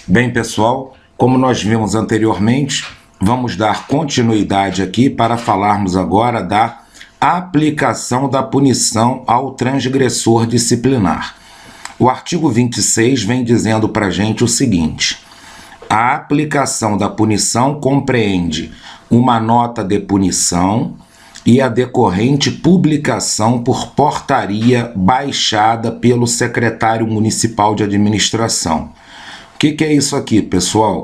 Bem, pessoal, como nós vimos anteriormente, vamos dar continuidade aqui para falarmos agora da aplicação da punição ao transgressor disciplinar. O artigo 26 vem dizendo para a gente o seguinte: a aplicação da punição compreende uma nota de punição e a decorrente publicação por portaria baixada pelo secretário municipal de administração. O que é isso aqui, pessoal?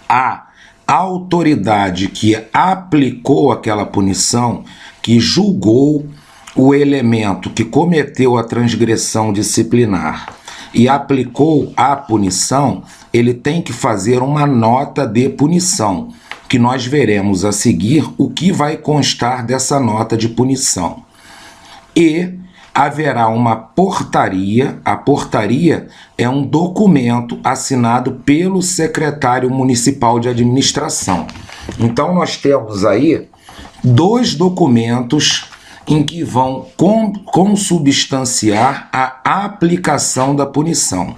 A autoridade que aplicou aquela punição, que julgou o elemento que cometeu a transgressão disciplinar e aplicou a punição, ele tem que fazer uma nota de punição, que nós veremos a seguir o que vai constar dessa nota de punição. E haverá uma portaria. A portaria é um documento assinado pelo secretário municipal de administração. Então nós temos aí dois documentos em que vão consubstanciar a aplicação da punição.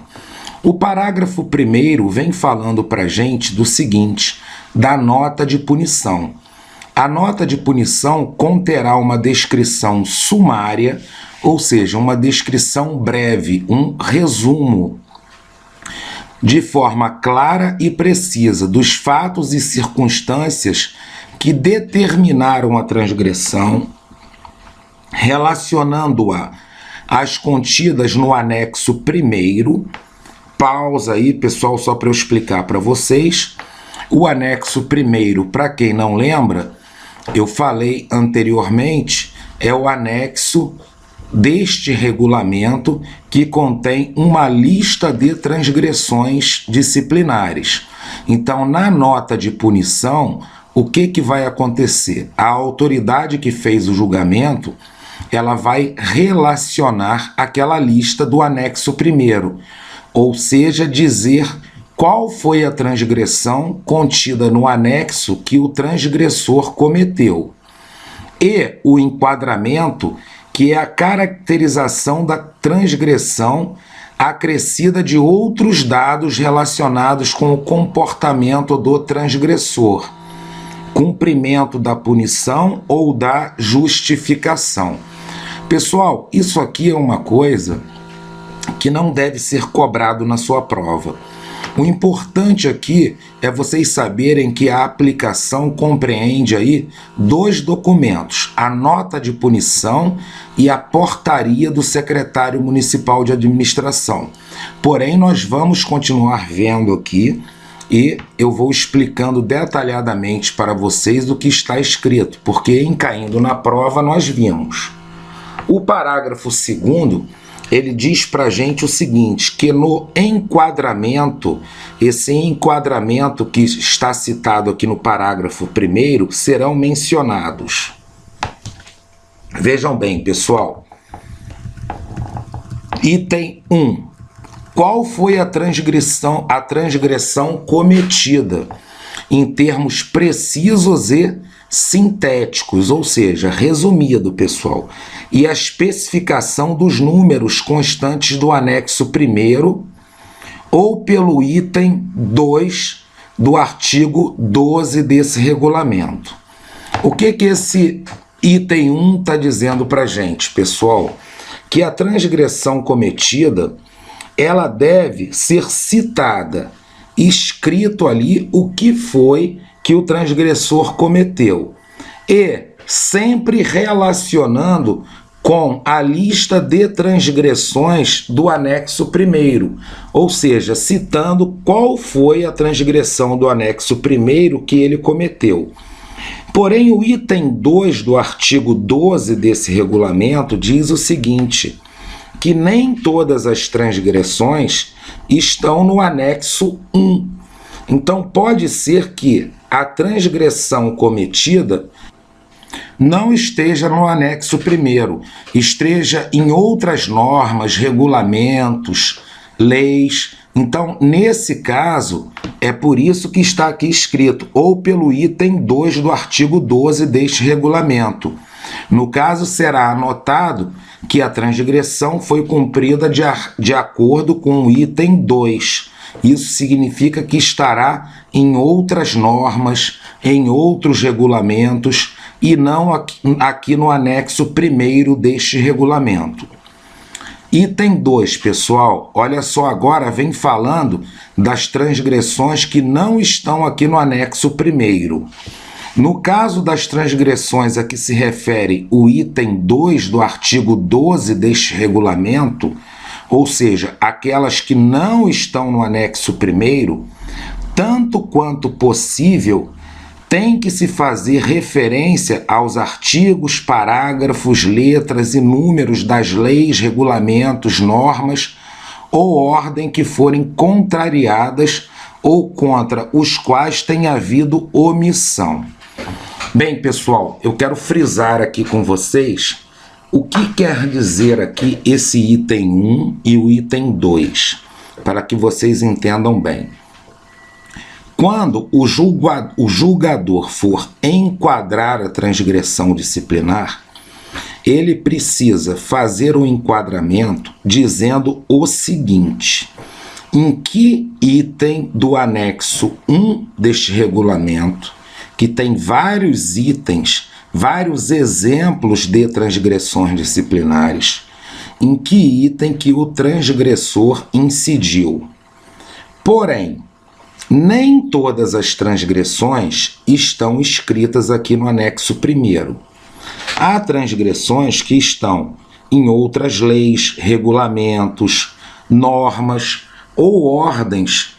O parágrafo 1º vem falando para a gente do seguinte, da nota de punição. A nota de punição conterá uma descrição sumária, ou seja, uma descrição breve, um resumo, de forma clara e precisa dos fatos e circunstâncias que determinaram a transgressão, relacionando-a às contidas no anexo 1º. Pausa aí, pessoal, só para eu explicar para vocês. O anexo 1º, para quem não lembra, eu falei anteriormente, é o anexo deste regulamento que contém uma lista de transgressões disciplinares. Então, na nota de punição, o que vai acontecer? A autoridade que fez o julgamento, ela vai relacionar aquela lista do anexo 1º, ou seja, dizer qual foi a transgressão contida no anexo que o transgressor cometeu. E o enquadramento, que é a caracterização da transgressão acrescida de outros dados relacionados com o comportamento do transgressor, cumprimento da punição ou da justificação. Pessoal, isso aqui é uma coisa que não deve ser cobrado na sua prova. O importante aqui é vocês saberem que a aplicação compreende aí dois documentos, a nota de punição e a portaria do secretário municipal de administração. Porém, nós vamos continuar vendo aqui e eu vou explicando detalhadamente para vocês o que está escrito, porque em caindo na prova nós vimos. O parágrafo 2º, ele diz para a gente o seguinte, que no enquadramento, esse enquadramento que está citado aqui no parágrafo 1º, serão mencionados. Vejam bem, pessoal. Item 1. Qual foi a transgressão cometida, em termos precisos e sintéticos, ou seja, resumido, pessoal, e a especificação dos números constantes do anexo 1º ou pelo item 2 do artigo 12 desse regulamento. O que esse item 1 está dizendo para a gente, pessoal? Que a transgressão cometida, ela deve ser citada, escrito ali o que foi que o transgressor cometeu, e sempre relacionando com a lista de transgressões do anexo 1º, ou seja, citando qual foi a transgressão do anexo 1º que ele cometeu. Porém, o item 2 do artigo 12 desse regulamento diz o seguinte, que nem todas as transgressões estão no anexo 1. Então, pode ser que a transgressão cometida não esteja no anexo 1º, esteja em outras normas, regulamentos, leis. Então, nesse caso, é por isso que está aqui escrito, ou pelo item 2 do artigo 12 deste regulamento. No caso, será anotado que a transgressão foi cumprida de acordo com o item 2. Isso significa que estará em outras normas, em outros regulamentos e não aqui no anexo 1º deste regulamento. Item 2, pessoal, olha só, agora vem falando das transgressões que não estão aqui no anexo 1º. No caso das transgressões a que se refere o item 2 do artigo 12 deste regulamento, ou seja, aquelas que não estão no anexo 1º, tanto quanto possível, tem que se fazer referência aos artigos, parágrafos, letras e números das leis, regulamentos, normas ou ordem que forem contrariadas ou contra os quais tenha havido omissão. Bem, pessoal, eu quero frisar aqui com vocês o que quer dizer aqui esse item 1 e o item 2, para que vocês entendam bem. Quando o julgador for enquadrar a transgressão disciplinar, ele precisa fazer o enquadramento dizendo o seguinte: em que item do anexo 1 deste regulamento, que tem vários itens, vários exemplos de transgressões disciplinares, em que item que o transgressor incidiu. Porém, nem todas as transgressões estão escritas aqui no anexo 1º. Há transgressões que estão em outras leis, regulamentos, normas ou ordens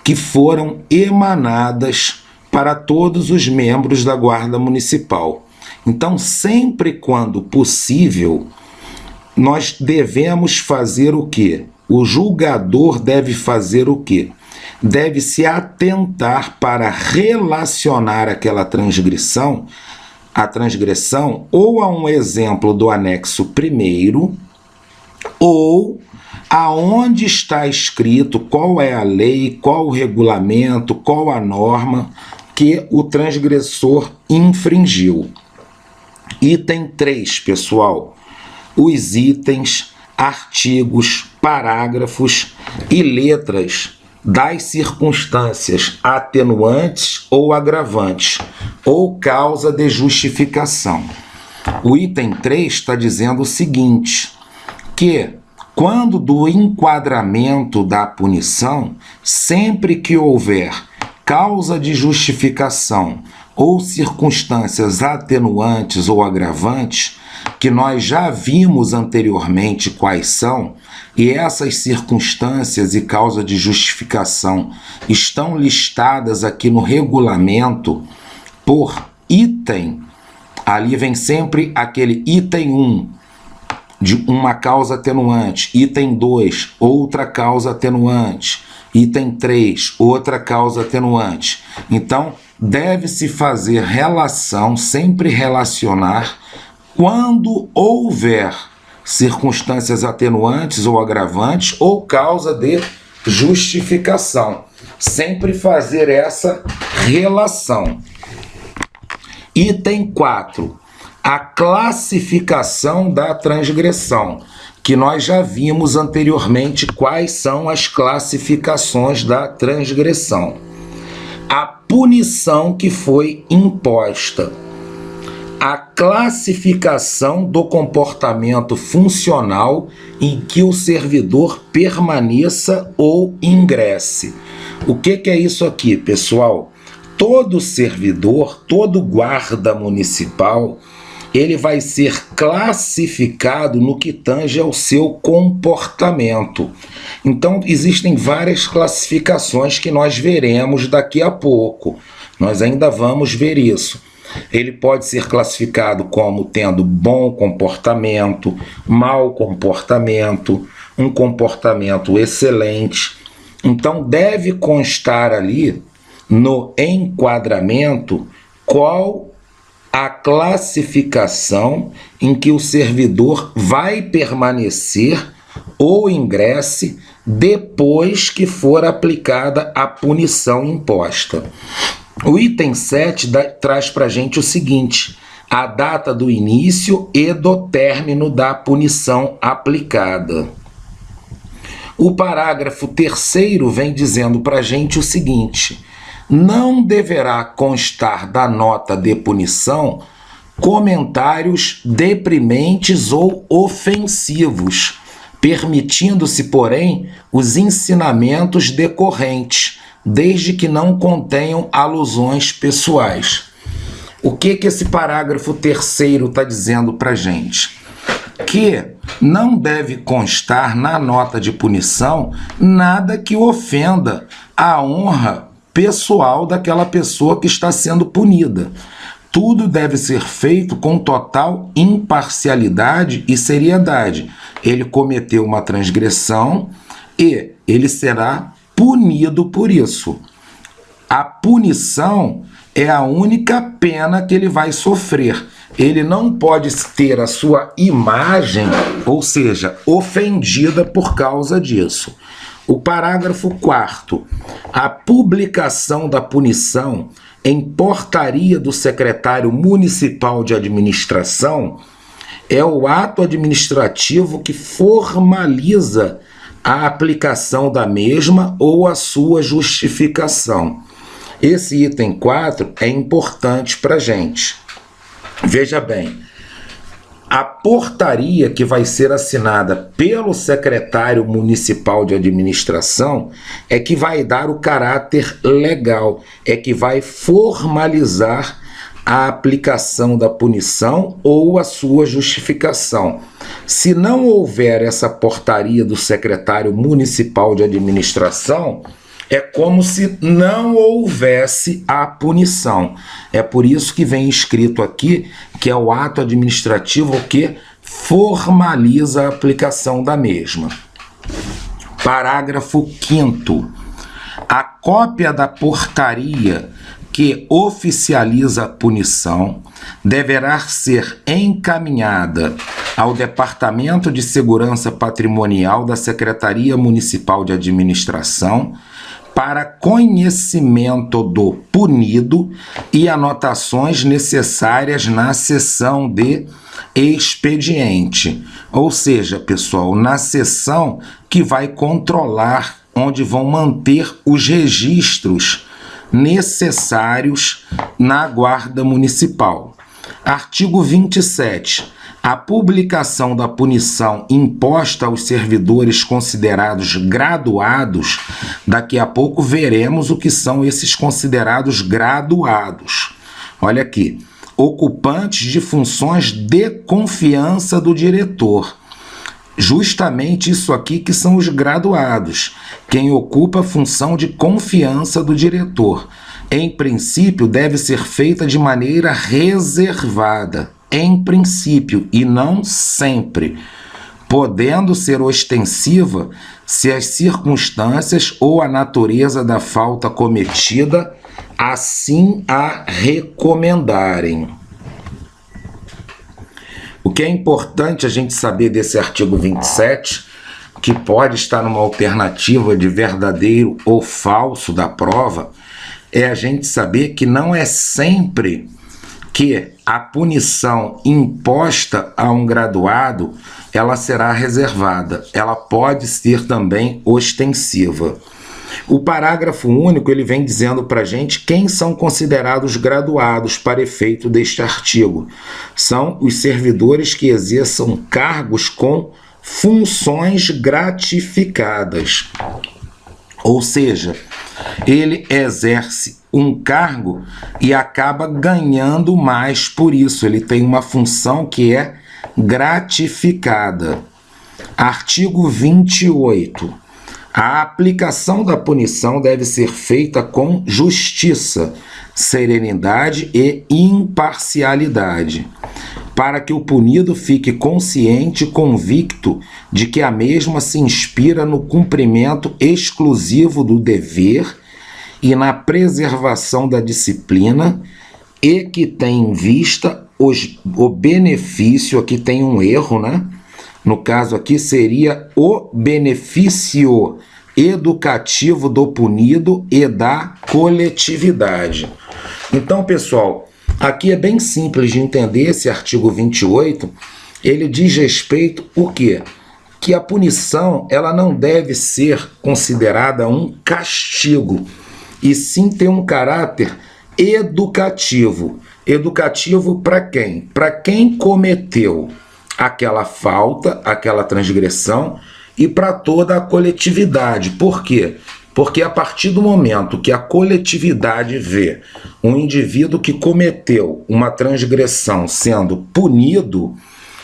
que foram emanadas para todos os membros da Guarda Municipal. Então, sempre quando possível, nós devemos fazer o quê? O julgador deve fazer o quê? Deve se atentar para relacionar aquela transgressão, a transgressão, ou a um exemplo do anexo 1º, ou aonde está escrito qual é a lei, qual o regulamento, qual a norma que o transgressor infringiu. Item 3, pessoal, os itens, artigos, parágrafos e letras das circunstâncias atenuantes ou agravantes, ou causa de justificação. O item 3 está dizendo o seguinte, que quando do enquadramento da punição, sempre que houver causa de justificação ou circunstâncias atenuantes ou agravantes, que nós já vimos anteriormente quais são, e essas circunstâncias e causa de justificação estão listadas aqui no regulamento por item, ali vem sempre aquele item 1, de uma causa atenuante, item 2, outra causa atenuante, item 3, outra causa atenuante. Então, deve-se fazer relação, sempre relacionar, quando houver circunstâncias atenuantes ou agravantes ou causa de justificação. Sempre fazer essa relação. Item 4. A classificação da transgressão, que nós já vimos anteriormente quais são as classificações da transgressão. A punição que foi imposta. A classificação do comportamento funcional em que o servidor permaneça ou ingresse. O que é isso aqui, pessoal? Todo servidor, todo guarda municipal, ele vai ser classificado no que tange ao seu comportamento. Então, existem várias classificações que nós veremos daqui a pouco. Nós ainda vamos ver isso. Ele pode ser classificado como tendo bom comportamento, mau comportamento, um comportamento excelente. Então, deve constar ali no enquadramento qual a classificação em que o servidor vai permanecer ou ingresse depois que for aplicada a punição imposta. O item 7 traz para a gente o seguinte: a data do início e do término da punição aplicada. O parágrafo 3º vem dizendo para a gente o seguinte: não deverá constar da nota de punição comentários deprimentes ou ofensivos, permitindo-se, porém, os ensinamentos decorrentes, desde que não contenham alusões pessoais. O que esse parágrafo 3º está dizendo para a gente? Que não deve constar na nota de punição nada que ofenda a honra pessoal daquela pessoa que está sendo punida. Tudo deve ser feito com total imparcialidade e seriedade. Ele cometeu uma transgressão e ele será punido por isso. A punição é a única pena que ele vai sofrer. Ele não pode ter a sua imagem, ou seja, ofendida por causa disso. O parágrafo 4º. A publicação da punição em portaria do secretário municipal de administração é o ato administrativo que formaliza a aplicação da mesma ou a sua justificação. Esse item 4 é importante para a gente. Veja bem, a portaria que vai ser assinada pelo secretário municipal de administração é que vai dar o caráter legal, é que vai formalizar a aplicação da punição ou a sua justificação. Se não houver essa portaria do secretário municipal de administração, é como se não houvesse a punição. É por isso que vem escrito aqui que é o ato administrativo que formaliza a aplicação da mesma. Parágrafo 5º. A cópia da portaria que oficializa a punição deverá ser encaminhada ao Departamento de Segurança Patrimonial da Secretaria Municipal de Administração para conhecimento do punido e anotações necessárias na seção de expediente. Ou seja, pessoal, na seção que vai controlar, onde vão manter os registros necessários na Guarda Municipal. Artigo 27. A publicação da punição imposta aos servidores considerados graduados, daqui a pouco veremos o que são esses considerados graduados. Olha aqui, ocupantes de funções de confiança do diretor. Justamente isso aqui que são os graduados, quem ocupa a função de confiança do diretor. Em princípio, deve ser feita de maneira reservada. Em princípio, e não sempre, podendo ser ostensiva se as circunstâncias ou a natureza da falta cometida assim a recomendarem. O que é importante a gente saber desse artigo 27, que pode estar numa alternativa de verdadeiro ou falso da prova, é a gente saber que não é sempre que a punição imposta a um graduado, ela será reservada, ela pode ser também ostensiva. O parágrafo único, ele vem dizendo para a gente quem são considerados graduados para efeito deste artigo. São os servidores que exerçam cargos com funções gratificadas. Ou seja, ele exerce um cargo e acaba ganhando mais por isso. Ele tem uma função que é gratificada. Artigo 28. A aplicação da punição deve ser feita com justiça, serenidade e imparcialidade, para que o punido fique consciente e convicto de que a mesma se inspira no cumprimento exclusivo do dever e na preservação da disciplina e que tem em vista o benefício, aqui tem um erro, né? No caso aqui seria o benefício educativo do punido e da coletividade. Então, pessoal, aqui é bem simples de entender esse artigo 28, ele diz respeito o quê? que a punição ela não deve ser considerada um castigo, e sim ter um caráter educativo. Educativo para quem? Para quem cometeu aquela falta, aquela transgressão, e para toda a coletividade. Por quê? Porque a partir do momento que a coletividade vê um indivíduo que cometeu uma transgressão sendo punido,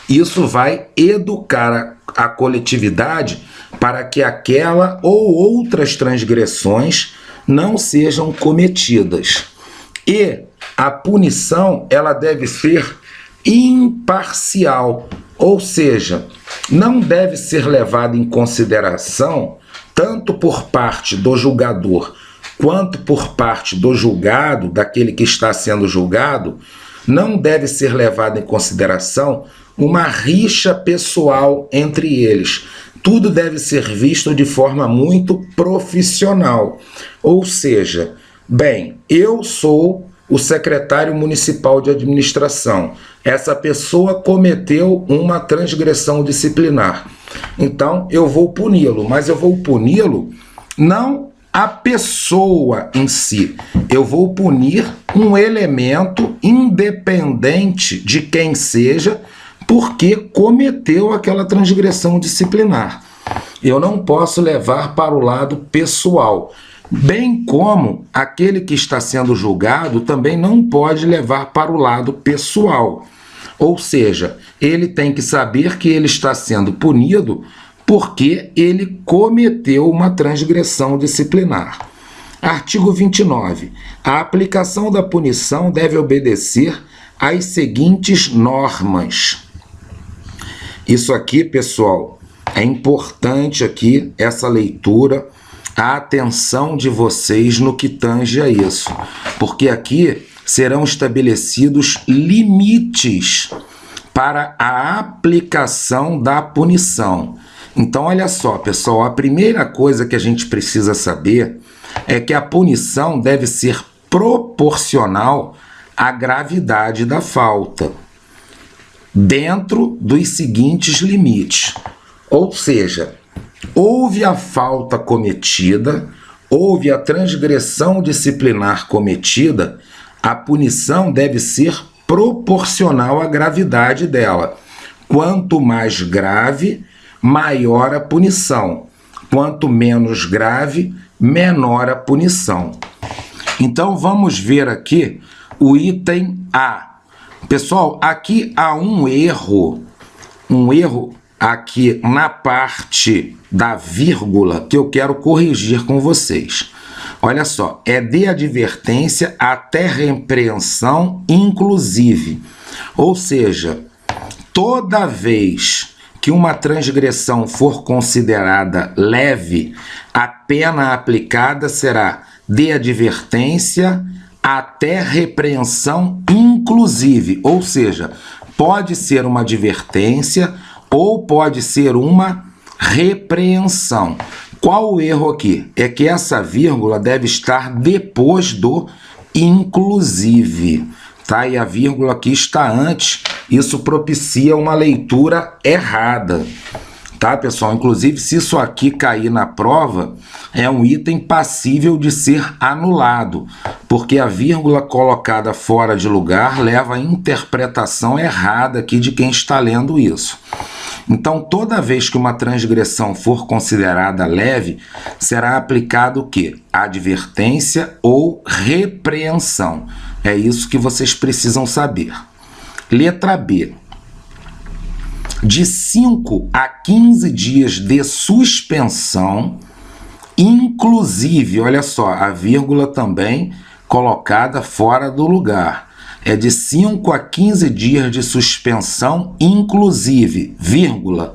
isso vai educar a coletividade para que aquela ou outras transgressões não sejam cometidas. E a punição ela deve ser imparcial, ou seja, não deve ser levada em consideração tanto por parte do julgador quanto por parte do julgado, daquele que está sendo julgado, não deve ser levado em consideração uma rixa pessoal entre eles. Tudo deve ser visto de forma muito profissional. Ou seja, bem, eu sou o secretário municipal de administração. Essa pessoa cometeu uma transgressão disciplinar. Então, eu vou puni-lo, mas eu vou puni-lo não a pessoa em si. Eu vou punir um elemento independente de quem seja, porque cometeu aquela transgressão disciplinar. Eu não posso levar para o lado pessoal, bem como aquele que está sendo julgado também não pode levar para o lado pessoal. Ou seja, ele tem que saber que ele está sendo punido porque ele cometeu uma transgressão disciplinar. Artigo 29. A aplicação da punição deve obedecer às seguintes normas. Isso aqui, pessoal, é importante aqui essa leitura, a atenção de vocês no que tange a isso, porque aqui serão estabelecidos limites para a aplicação da punição. Então, olha só, pessoal, a primeira coisa que a gente precisa saber é que a punição deve ser proporcional à gravidade da falta, dentro dos seguintes limites. Ou seja, houve a falta cometida, houve a transgressão disciplinar cometida, a punição deve ser proporcional à gravidade dela. Quanto mais grave, maior a punição. Quanto menos grave, menor a punição. Então vamos ver aqui o item A. Pessoal, aqui há um erro aqui na parte da vírgula que eu quero corrigir com vocês. Olha só, é de advertência até repreensão inclusive. Ou seja, toda vez que uma transgressão for considerada leve, a pena aplicada será de advertência até repreensão inclusive. Ou seja, pode ser uma advertência ou pode ser uma repreensão. Qual o erro aqui? É que essa vírgula deve estar depois do inclusive, tá? E a vírgula aqui está antes, isso propicia uma leitura errada, tá, pessoal? Inclusive, se isso aqui cair na prova, é um item passível de ser anulado, porque a vírgula colocada fora de lugar leva à interpretação errada aqui de quem está lendo isso. Então, toda vez que uma transgressão for considerada leve, será aplicado o quê? Advertência ou repreensão. É isso que vocês precisam saber. Letra B. De 5 a 15 dias de suspensão, inclusive, olha só, a vírgula também colocada fora do lugar. É de 5 a 15 dias de suspensão, inclusive, vírgula,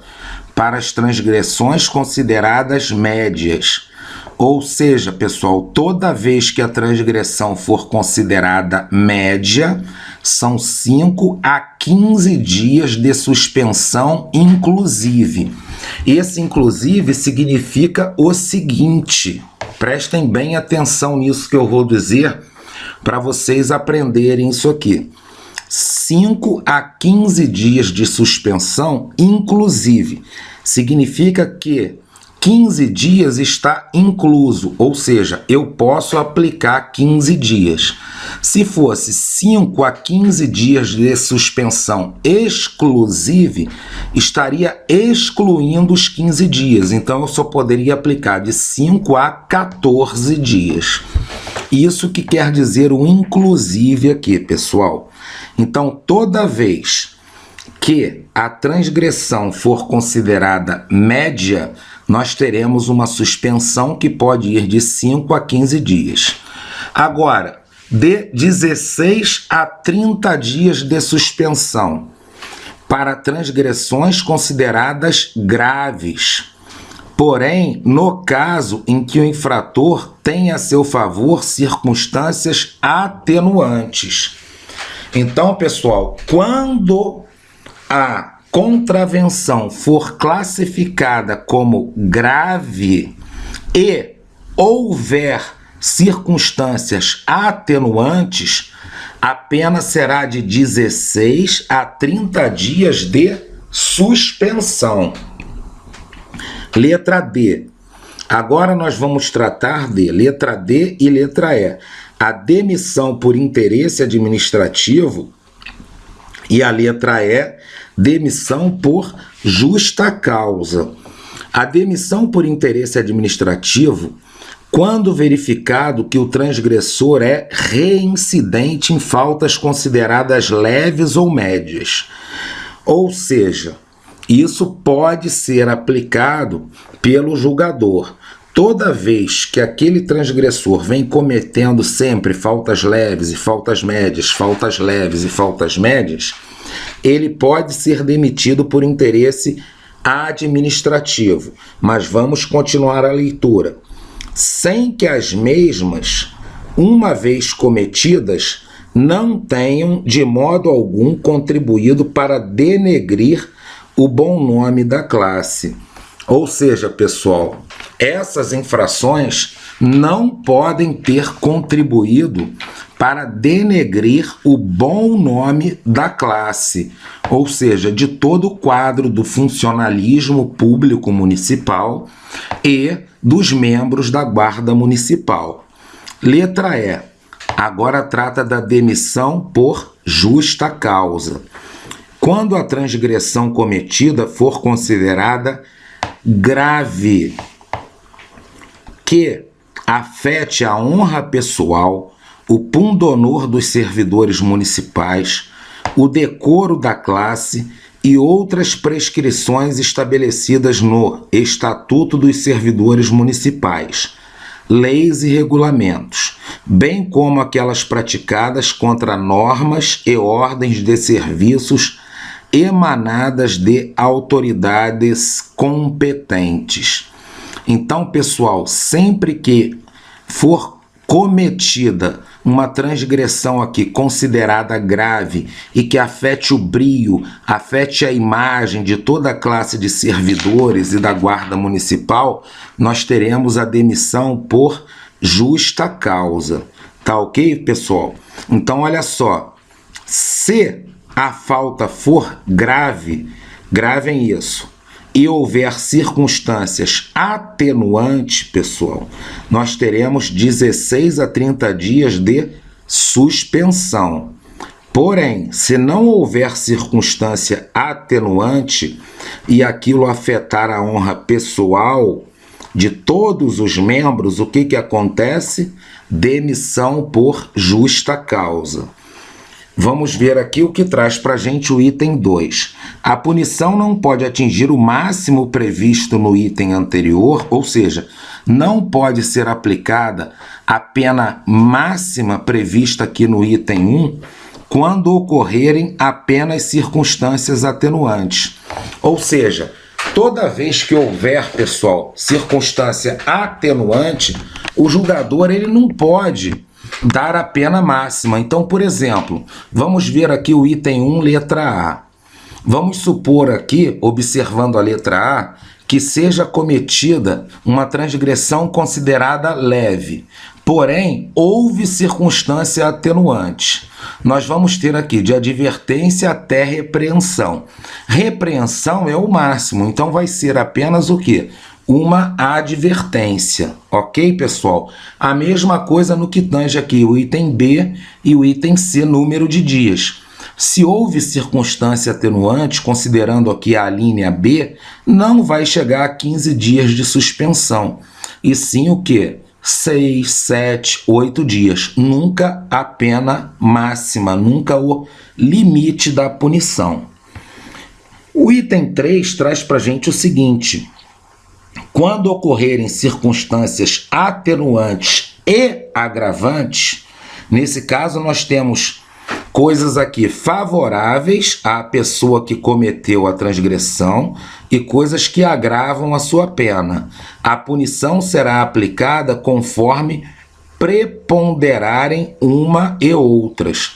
para as transgressões consideradas médias. Ou seja, pessoal, toda vez que a transgressão for considerada média, são 5 a 15 dias de suspensão, inclusive. Esse inclusive significa o seguinte, prestem bem atenção nisso que eu vou dizer, para vocês aprenderem isso aqui. 5 a 15 dias de suspensão, inclusive, significa que 15 dias está incluso, ou seja, eu posso aplicar 15 dias. Se fosse 5 a 15 dias de suspensão exclusive, estaria excluindo os 15 dias. Então, eu só poderia aplicar de 5 a 14 dias. Isso que quer dizer o inclusive aqui, pessoal. Então, toda vez que a transgressão for considerada média, nós teremos uma suspensão que pode ir de 5 a 15 dias. Agora, de 16 a 30 dias de suspensão para transgressões consideradas graves. Porém, no caso em que o infrator tem a seu favor circunstâncias atenuantes. Então, pessoal, quando a contravenção for classificada como grave e houver circunstâncias atenuantes, a pena será de 16 a 30 dias de suspensão. Letra D. Agora nós vamos tratar de letra D e letra E. A demissão por interesse administrativo e a letra E, demissão por justa causa. A demissão por interesse administrativo, quando verificado que o transgressor é reincidente em faltas consideradas leves ou médias. Ou seja, isso pode ser aplicado pelo julgador. Toda vez que aquele transgressor vem cometendo sempre faltas leves e faltas médias, faltas leves e faltas médias, ele pode ser demitido por interesse administrativo. Mas vamos continuar a leitura. Sem que as mesmas, uma vez cometidas, não tenham de modo algum contribuído para denegrir o bom nome da classe. Ou seja, pessoal, essas infrações não podem ter contribuído para denegrir o bom nome da classe, ou seja, de todo o quadro do funcionalismo público municipal e dos membros da Guarda Municipal. Letra E. Agora trata da demissão por justa causa. Quando a transgressão cometida for considerada grave, que afete a honra pessoal, o pundonor dos servidores municipais, o decoro da classe e outras prescrições estabelecidas no Estatuto dos Servidores Municipais, leis e regulamentos, bem como aquelas praticadas contra normas e ordens de serviços emanadas de autoridades competentes. Então, pessoal, sempre que for cometida uma transgressão aqui considerada grave e que afete o brio, afete a imagem de toda a classe de servidores e da Guarda Municipal, nós teremos a demissão por justa causa. Tá ok, pessoal? Então, olha só, se a falta for grave, gravem isso, e houver circunstâncias atenuantes, pessoal, nós teremos 16 a 30 dias de suspensão. Porém, se não houver circunstância atenuante e aquilo afetar a honra pessoal de todos os membros, o que acontece? Demissão por justa causa. Vamos ver aqui o que traz para a gente o item 2. A punição não pode atingir o máximo previsto no item anterior, ou seja, não pode ser aplicada a pena máxima prevista aqui no item 1, quando ocorrerem apenas circunstâncias atenuantes. Ou seja, toda vez que houver, pessoal, circunstância atenuante, o julgador ele não pode dar a pena máxima. Então, por exemplo, vamos ver aqui o item 1, letra A. Vamos supor aqui, observando a letra A, que seja cometida uma transgressão considerada leve. Porém, houve circunstância atenuante. Nós vamos ter aqui de advertência até repreensão. Repreensão é o máximo, então vai ser apenas o quê? Uma advertência, ok, pessoal? A mesma coisa no que tange aqui o item B e o item C, número de dias. Se houve circunstância atenuante, considerando aqui a linha B, não vai chegar a 15 dias de suspensão, e sim o quê? 6, 7, 8 dias. Nunca a pena máxima, nunca o limite da punição. O item 3 traz para a gente o seguinte: quando ocorrerem circunstâncias atenuantes e agravantes, nesse caso nós temos coisas aqui favoráveis à pessoa que cometeu a transgressão e coisas que agravam a sua pena. A punição será aplicada conforme preponderarem uma e outras.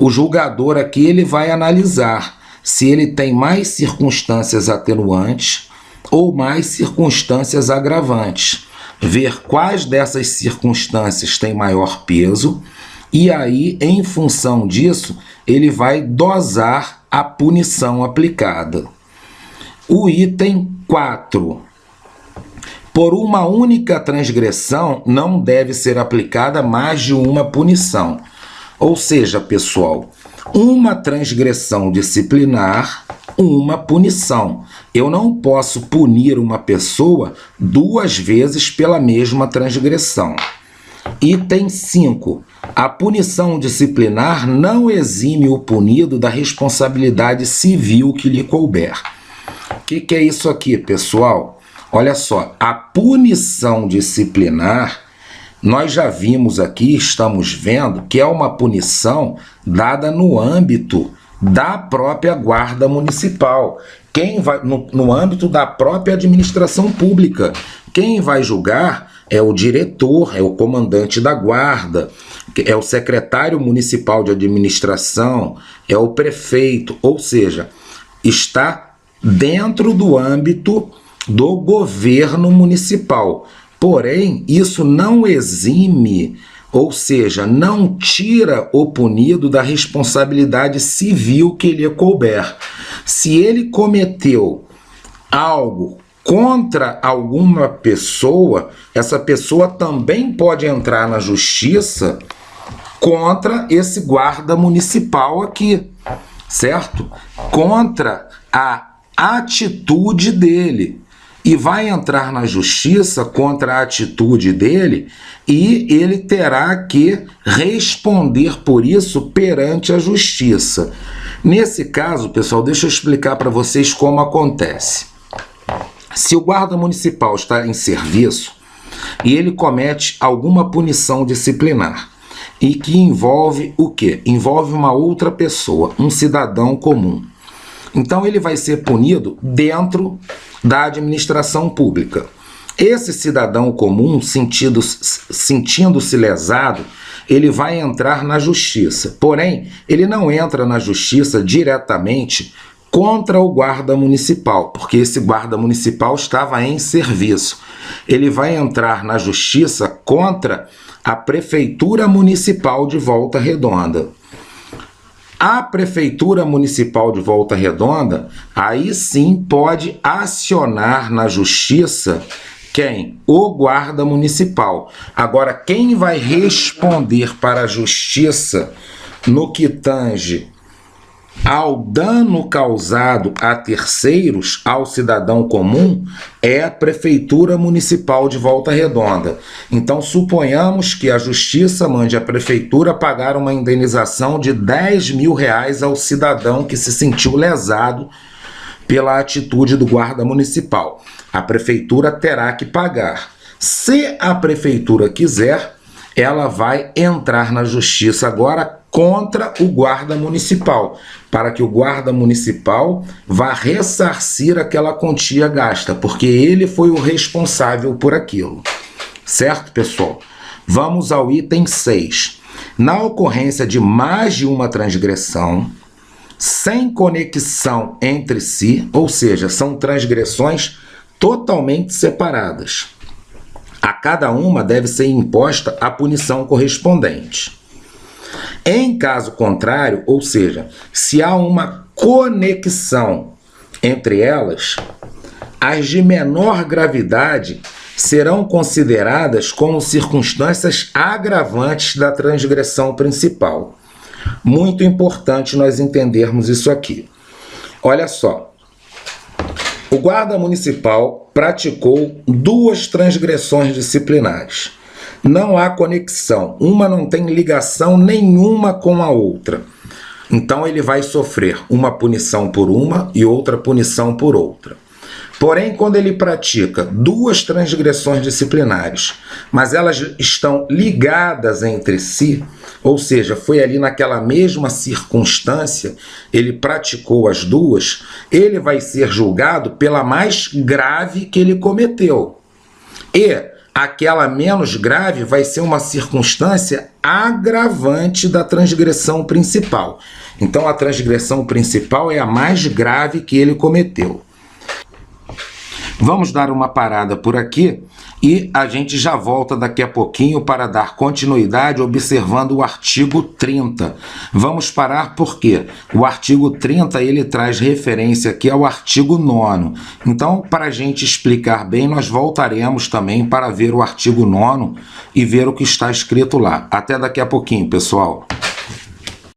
O julgador aqui ele vai analisar se ele tem mais circunstâncias atenuantes ou mais circunstâncias agravantes, ver quais dessas circunstâncias têm maior peso, e aí, em função disso, ele vai dosar a punição aplicada. O item 4. Por uma única transgressão, não deve ser aplicada mais de uma punição. Ou seja, pessoal, uma transgressão disciplinar, uma punição. Eu não posso punir uma pessoa 2 vezes pela mesma transgressão. Item 5. A punição disciplinar não exime o punido da responsabilidade civil que lhe couber. O que é isso aqui, pessoal? Olha só, a punição disciplinar, nós já vimos aqui, estamos vendo, que é uma punição dada no âmbito da própria guarda municipal. Quem vai, no âmbito da própria administração pública. Quem vai julgar é o diretor, é o comandante da guarda, é o secretário municipal de administração, é o prefeito, ou seja, está dentro do âmbito do governo municipal. Porém, isso não exime, ou seja, não tira o punido da responsabilidade civil que lhe couber. Se ele cometeu algo contra alguma pessoa, essa pessoa também pode entrar na justiça contra esse guarda municipal aqui, certo? Contra a atitude dele. E vai entrar na justiça contra a atitude dele e ele terá que responder por isso perante a justiça. Nesse caso, pessoal, deixa eu explicar para vocês como acontece. Se o guarda municipal está em serviço e ele comete alguma punição disciplinar e que envolve o quê? Envolve uma outra pessoa, um cidadão comum. Então ele vai ser punido dentro da administração pública. Esse cidadão comum, sentindo-se lesado, ele vai entrar na justiça. Porém, ele não entra na justiça diretamente contra o guarda municipal, porque esse guarda municipal estava em serviço. Ele vai entrar na justiça contra a Prefeitura Municipal de Volta Redonda. A Prefeitura Municipal de Volta Redonda, aí sim pode acionar na justiça quem? O guarda municipal. Agora, quem vai responder para a justiça no que tange ao dano causado a terceiros, ao cidadão comum, é a Prefeitura Municipal de Volta Redonda. Então, suponhamos que a Justiça mande a Prefeitura pagar uma indenização de R$10.000 ao cidadão que se sentiu lesado pela atitude do guarda municipal. A Prefeitura terá que pagar. Se a Prefeitura quiser, ela vai entrar na Justiça agora contra o guarda municipal, para que o guarda municipal vá ressarcir aquela quantia gasta, porque ele foi o responsável por aquilo. Certo, pessoal? Vamos ao item 6. Na ocorrência de mais de uma transgressão, sem conexão entre si, ou seja, são transgressões totalmente separadas, A cada uma deve ser imposta a punição correspondente. Em caso contrário, ou seja, se há uma conexão entre elas, as de menor gravidade serão consideradas como circunstâncias agravantes da transgressão principal. Muito importante nós entendermos isso aqui. Olha só, o guarda municipal praticou 2 transgressões disciplinares. Não há conexão, uma não tem ligação nenhuma com a outra. Então ele vai sofrer uma punição por uma e outra punição por outra. Porém, quando ele pratica 2 transgressões disciplinares, mas elas estão ligadas entre si, ou seja, foi ali naquela mesma circunstância, ele praticou as 2, ele vai ser julgado pela mais grave que ele cometeu. E aquela menos grave vai ser uma circunstância agravante da transgressão principal. Então, a transgressão principal é a mais grave que ele cometeu. Vamos dar uma parada por aqui e a gente já volta daqui a pouquinho para dar continuidade observando o artigo 30. Vamos parar porque o artigo 30 ele traz referência aqui ao artigo 9º. Então, para a gente explicar bem, nós voltaremos também para ver o artigo 9º e ver o que está escrito lá. Até daqui a pouquinho, pessoal.